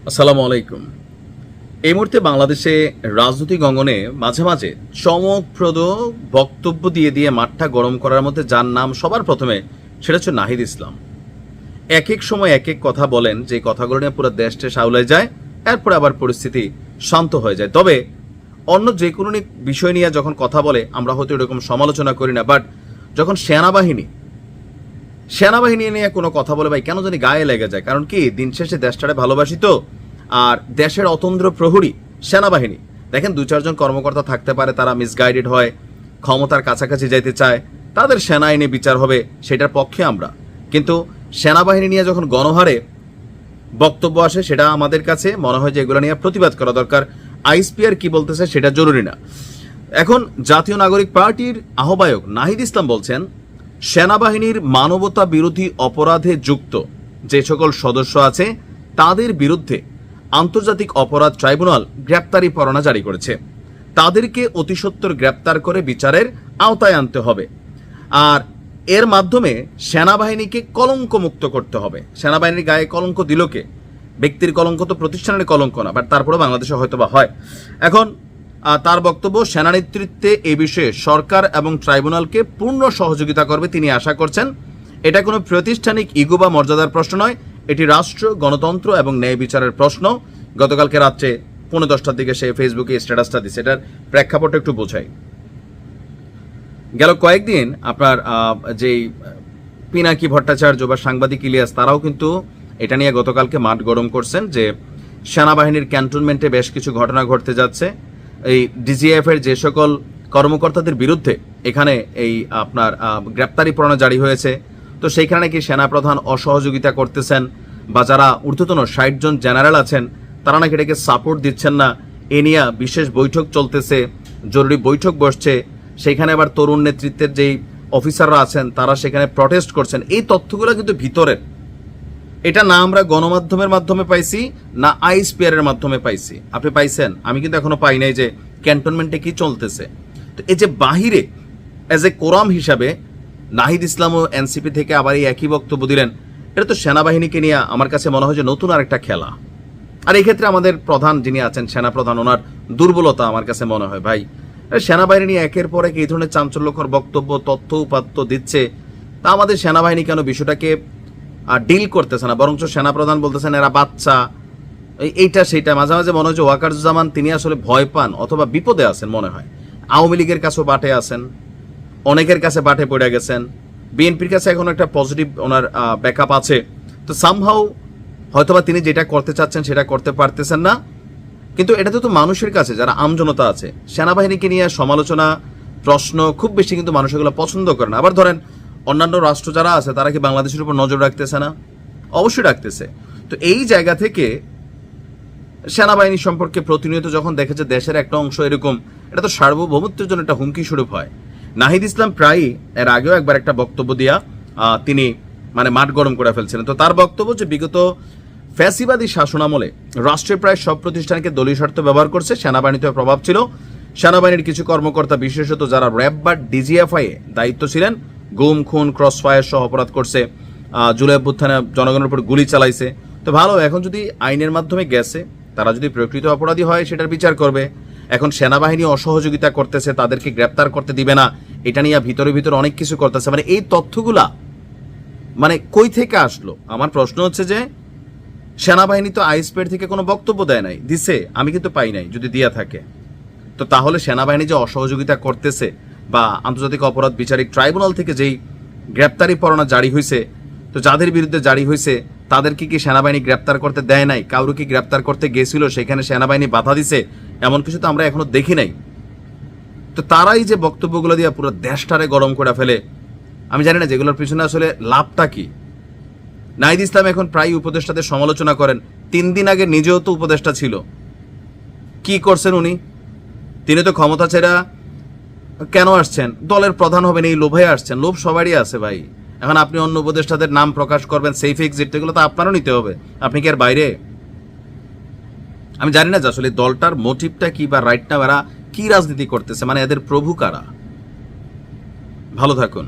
আসসালামু আলাইকুম। এই মুহূর্তে বাংলাদেশে রাজনৈতিক অঙ্গনে মাঝে মাঝে চমকপ্রদ বক্তব্য দিয়ে দিয়ে মাঠটা গরম করার মধ্যে যার নাম সবার প্রথমে, সেটা হচ্ছে নাহিদ ইসলাম। এক এক সময় এক এক কথা বলেন, যে কথাগুলো নিয়ে পুরো দেশটা সাউলায় যায়, এরপরে আবার পরিস্থিতি শান্ত হয়ে যায়। তবে অন্য যে কোনো বিষয় নিয়ে যখন কথা বলে আমরা হয়তো এরকম সমালোচনা করি না, বাট যখন সেনাবাহিনী নিয়ে কোনো কথা বলে ভাই কেন জানি গায়ে লেগে যায়। কারণ কি, দিন শেষে দেশটারে ভালোবাসি তো, আর দেশের অতন্দ্র প্রহরী সেনাবাহিনী। দেখেন, 2-4 জন কর্মকর্তা থাকতে পারে, তারা মিসগাইডেড হয়, ক্ষমতার কাছাকাছি যাইতে চায়, তাদের সেনা আইনে বিচার হবে, সেটার পক্ষে আমরা। কিন্তু সেনাবাহিনী নিয়ে যখন গণহারে বক্তব্য আসে, সেটা আমাদের কাছে মনে হয় যে এগুলো নিয়ে প্রতিবাদ করা দরকার। আইএসপিআর কি বলতেছে সেটা জরুরি না। এখন জাতীয় নাগরিক পার্টির আহ্বায়ক নাহিদ ইসলাম বলছেন, সেনাবাহিনীর মানবতা বিরোধী অপরাধে যুক্ত যে সকল সদস্য আছে তাদের বিরুদ্ধে আন্তর্জাতিক অপরাধ ট্রাইব্যুনাল গ্রেপ্তারি পরোয়ানা জারি করেছে। তাদেরকে অতি সত্বর গ্রেপ্তার করে বিচারের আওতায় আনতে হবে, আর এর মাধ্যমে সেনাবাহিনীকে কলঙ্ক মুক্ত করতে হবে। সেনাবাহিনীর গায়ে কলঙ্ক দিল কে? ব্যক্তির কলঙ্ক তো প্রতিষ্ঠানের কলঙ্ক না, বাট তারপরে বাংলাদেশে হয়তো বা হয়। এখন তার বক্তব্য, সেনা নেতৃত্বে এ বিষয়ে সরকার এবং ট্রাইব্যুনালকে পূর্ণ সহযোগিতা করবে তিনি আশা করছেন। এটা কোনো প্রাতিষ্ঠানিক ইগো বা মর্যাদার প্রশ্ন নয়, এটি রাষ্ট্র, গণতন্ত্র এবং ন্যায় বিচারের প্রশ্ন। গতকালকে রাত্রে 10:15টার দিকে সে ফেসবুকে স্ট্যাটাসটা দিচ্ছে। এটার প্রেক্ষাপট একটু বোঝাই। গেল কয়েকদিন আপনার যেই পিনাকি ভট্টাচার্য বা সাংবাদিক ইলিয়াস, তারাও কিন্তু এটা নিয়ে গতকালকে মাঠ গরম করছেন যে সেনাবাহিনীর ক্যান্টনমেন্টে বেশ কিছু ঘটনা ঘটতে যাচ্ছে। এই ডিজিএফ এর যে সকল কর্মকর্তাদের বিরুদ্ধে এখানে এই আপনার গ্রেপ্তারি পরোয়ানা জারি হয়েছে, তো সেইখানে কি সেনাপ্রধান অসহযোগিতা করতেছেন, বা যারা ঊর্ধ্বতন 60 জন জেনারেল আছেন তারা নাকি এটাকে সাপোর্ট দিচ্ছেন না। এ নিয়ে বিশেষ বৈঠক চলতেছে, জরুরি বৈঠক বসছে, সেখানে আবার তরুণ নেতৃত্বের যেই অফিসাররা আছেন তারা সেখানে প্রটেস্ট করছেন। এই তথ্যগুলো কিন্তু ভিতরের, এটা না আমরা গণমাধ্যমের মাধ্যমে পাইছি, না আইএসপিআর এর মাধ্যমে পাইছি। আপনি পাইছেন? আমি কিন্তু এখনো পাই নাই যে ক্যান্টনমেন্টে কি চলতেছে। তো এই যে বাহিরে এজ এ কোরাম হিসাবে নাহিদ ইসলাম ও এনসিপি থেকে আবার এই একই বক্তব্য দিলেন, এটা তো সেনাবাহিনীকে নিয়ে আমার কাছে মনে হয় যে নতুন আরেকটা খেলা। আর এই ক্ষেত্রে আমাদের প্রধান যিনি আছেন, সেনাপ্রধান, ওনার দুর্বলতা আমার কাছে মনে হয়। ভাই, সেনাবাহিনী নিয়ে একের পর এক এই ধরনের চাঞ্চল্যকর বক্তব্য, তথ্য উপাত্ত দিচ্ছে, তা আমাদের সেনাবাহিনী কেন বিষয়টাকে ডিল করতেছে না? বরঞ্চ সেনাপ্রধান বলতেছেন এরা বাচ্চা, এইটা সেইটা। মাঝে মাঝে মনে হয় যে ওয়াকারুজ্জামান তিনি আসলে ভয় পান অথবা বিপদে আছেন মনে হয়। আওয়ামী লীগের কাছেও বাটে আছেন, অনেকের কাছে বাটে পড়ে গেছেন, বিএনপির কাছে এখন একটা পজিটিভ ওনার ব্যাকআপ আছে। তো সামহাউ হয়তোবা তিনি যেটা করতে চাচ্ছেন সেটা করতে পারতেছেন না। কিন্তু এটা তো মানুষের কাছে, যারা আমজনতা আছে, সেনাবাহিনীকে নিয়ে সমালোচনা, প্রশ্ন খুব বেশি কিন্তু মানুষ এগুলো পছন্দ করে না। আবার ধরেন অন্যান্য রাষ্ট্র যারা আছে তারা কি বাংলাদেশের উপর নজর রাখতেছে না? অবশ্যই রাখতেছে। তো এই জায়গা থেকে সেনাবাহিনী সম্পর্কে প্রতিনিয়ত যখন দেখেছে দেশের একটা অংশ এরকম, এটা তো সার্বভৌমত্বের জন্য একটা হুমকি স্বরূপ হয়। নাহিদ ইসলাম প্রায়ই, এর আগেও একবার একটা বক্তব্য দিয়া তিনি মানে মাঠ গরম করে ফেলছিলেন। তো তার বক্তব্য যে বিগত ফ্যাসিবাদী শাসনামলে রাষ্ট্রের প্রায় সব প্রতিষ্ঠানকে দলীয় স্বার্থ ব্যবহার করছে, সেনাবাহিনীতে প্রভাব ছিল। সেনাবাহিনীর কিছু কর্মকর্তা, বিশেষত যারা র্যাব বা ডিজিএফআই এ দায়িত্ব ছিলেন, গুম, খুন, ক্রস ফায়ার সহ অপরাধ করছে, জুলাই অভ্যুত্থানে জনগণের উপর গুলি চালাইছে। তো ভালো, এখন যদি আইনের মাধ্যমে গেছে, তারা যদি প্রকৃত অপরাধী হয় সেটার বিচার করবে। এখন সেনাবাহিনী অসহযোগিতা করতেছে, তাদেরকে গ্রেপ্তার করতে দিবে না, এটা নিয়ে ভিতরে ভিতরে অনেক কিছু করতেছে। মানে এই তথ্যগুলা মানে কই থেকে আসলো? আমার প্রশ্ন হচ্ছে যে সেনাবাহিনী তো আইএসপিআর থেকে কোনো বক্তব্য দেয় নাই, দিছে আমি কিন্তু পাই নাই। যদি দিয়া থাকে, তো তাহলে সেনাবাহিনী যে অসহযোগিতা করতেছে, বা আন্তর্জাতিক অপরাধ বিচারিক ট্রাইব্যুনাল থেকে যেই গ্রেপ্তারি পরোয়ানা জারি হয়েছে, তো যাদের বিরুদ্ধে জারি হয়েছে তাদেরকে কি সেনাবাহিনী গ্রেপ্তার করতে দেয় নাই? কাউকে কি গ্রেপ্তার করতে গেছিল, সেখানে সেনাবাহিনী বাধা দিছে? এমন কিছু তো আমরা এখনো দেখি নাই। তো তারাই যে বক্তব্যগুলো দিয়ে পুরো দেশটারে গরম করে ফেলে, আমি জানি না যেগুলোর পিছনে আসলে লাভটা কি। নাহিদ ইসলাম এখন প্রায় উপদেষ্টাদের সমালোচনা করেন। 3 দিন আগে নিজেও তো উপদেষ্টা ছিল। কি করছেন উনি? তিনি তো ক্ষমতা ছেড়া কেন আসছেন? দলের প্রধান হবেন এই লোভে আসছেন। লোভ সবারই আছে ভাই। এখন আপনি অন্য উপদেষ্টাদের নাম প্রকাশ করবেন, সেফ এক্সিট, এগুলো তো আপনারও নিতে হবে। আপনি কি আর বাইরে? আমি জানি না যে আসলে দলটার মোটিভটা কি, বা রাইট না, এরা কি রাজনীতি করতেছে, মানে এদের প্রভু কারা। ভালো থাকুন।